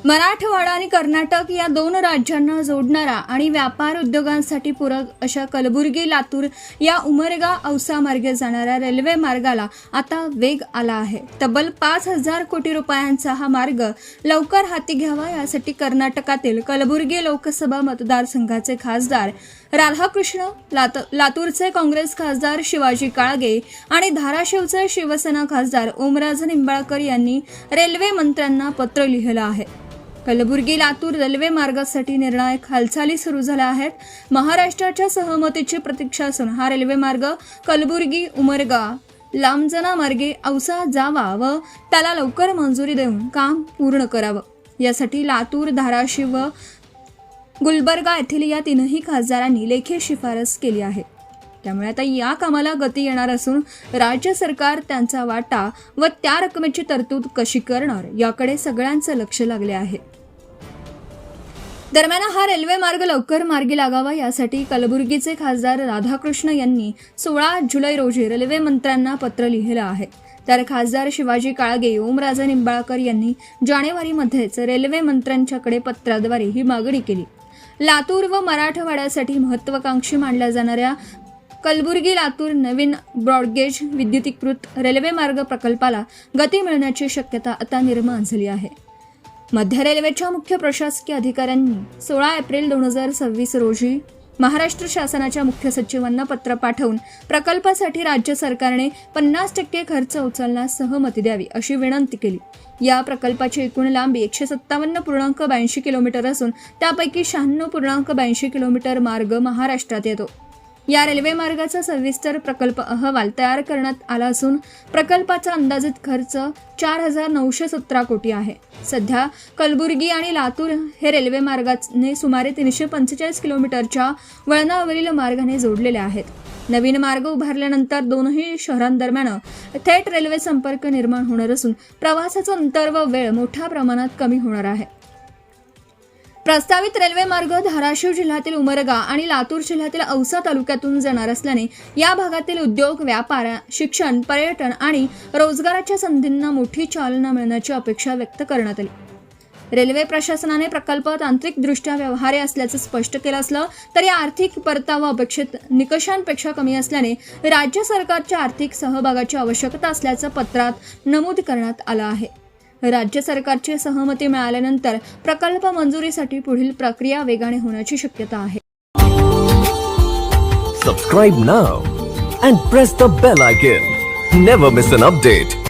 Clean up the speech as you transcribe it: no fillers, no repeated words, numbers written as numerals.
मराठवाडा आणि कर्नाटक या दोन राज्यांना जोडणारा आणि व्यापार उद्योगांसाठी पूरक अशा कलबुर्गी लातूर या उमरगा औसा मार्गे जाणाऱ्या रेल्वे मार्गाला आता वेग आला आहे। तब्बल 5,000 कोटी रुपयांचा हा मार्ग लवकर हाती घ्यावा यासाठी कर्नाटकातील कलबुर्गी लोकसभा मतदारसंघाचे खासदार राधाकृष्ण, लातूरचे काँग्रेस खासदार शिवाजी काळगे आणि धाराशिवचे शिवसेना खासदार ओमराज निंबाळकर यांनी रेल्वे मंत्र्यांना पत्र लिहिलं आहे। कलबुर्गी लातूर रेल्वे मार्गासाठी निर्णायक हालचाली सुरू झाल्या आहेत। महाराष्ट्राच्या सहमतीची प्रतीक्षा असून हा रेल्वे मार्ग कलबुर्गी उमरगा लांबजना मार्गे औसा जावा व त्याला लवकर मंजुरी देऊन काम पूर्ण करावं यासाठी लातूर, धाराशिव व गुलबर्गा येथील या तीनही खासदारांनी लेखी शिफारस केली आहे। त्यामुळे आता या कामाला गती येणार असून राज्य सरकार त्यांचा वाटा व त्या रकमेची तरतूद कशी करणार याकडे सगळ्यांचं लक्ष लागले आहे। दरम्यान हा रेल्वे मार्ग लवकर मार्गी लागावा यासाठी कलबुर्गीचे खासदार राधाकृष्ण यांनी 16 जुलै रोजी रेल्वे मंत्र्यांना पत्र लिहिलं आहे। तर खासदार शिवाजी काळगे, ओमराज निंबाळकर यांनी जानेवारीमध्येच रेल्वे मंत्र्यांच्याकडे पत्राद्वारे ही मागणी केली। लातूर व मराठवाड्यासाठी महत्त्वाकांक्षी मानल्या जाणाऱ्या कलबुर्गी लातूर नवीन ब्रॉडगेज विद्युतीकृत रेल्वे मार्ग प्रकल्पाला गती मिळण्याची शक्यता आता निर्माण झाली आहे। मध्य रेल्वेच्या मुख्य प्रशासकीय अधिकाऱ्यांनी 16 एप्रिल 2026 रोजी महाराष्ट्र शासनाच्या मुख्य सचिवांना पत्र पाठवून प्रकल्पासाठी राज्य सरकारने 50% खर्च उचलण्यास सहमती द्यावी अशी विनंती केली। या प्रकल्पाची एकूण लांबी 157.82 किलोमीटर असून त्यापैकी 96.82 किलोमीटर मार्ग महाराष्ट्रात येतो। या रेल्वे मार्गाचा सविस्तर प्रकल्प अहवाल तयार करण्यात आला असून प्रकल्पाचा अंदाजित खर्च 4,917 कोटी आहे। सध्या कलबुर्गी आणि लातूर हे रेल्वे मार्गाने सुमारे 345 किलोमीटरच्या वळणावरील मार्गाने जोडलेले आहेत। नवीन मार्ग उभारल्यानंतर दोनही शहरांदरम्यान थेट रेल्वे संपर्क निर्माण होणार असून प्रवासाचं अंतर व वेळ मोठ्या प्रमाणात कमी होणार आहे। प्रस्तावित रेल्वे मार्ग धाराशिव जिल्ह्यातील उमरगा आणि लातूर जिल्ह्यातील औसा तालुक्यातून जाणार असल्याने या भागातील उद्योग, व्यापार, शिक्षण, पर्यटन आणि रोजगाराच्या संधींना मोठी चालना मिळण्याची अपेक्षा व्यक्त करण्यात आली। रेल्वे प्रशासनाने प्रकल्प तांत्रिकदृष्ट्या व्यवहार्य असल्याचं स्पष्ट केलं असलं तरी आर्थिक परतावा अपेक्षित निकषांपेक्षा कमी असल्याने राज्य सरकारच्या आर्थिक सहभागाची आवश्यकता असल्याचं पत्रात नमूद करण्यात आलं आहे। राज्य सरकारची सहमती मिळाल्यानंतर प्रकल्प मंजुरीसाठी पुढील प्रक्रिया वेगाने होण्याची शक्यता आहे। Subscribe now and press the bell icon. Never miss an update.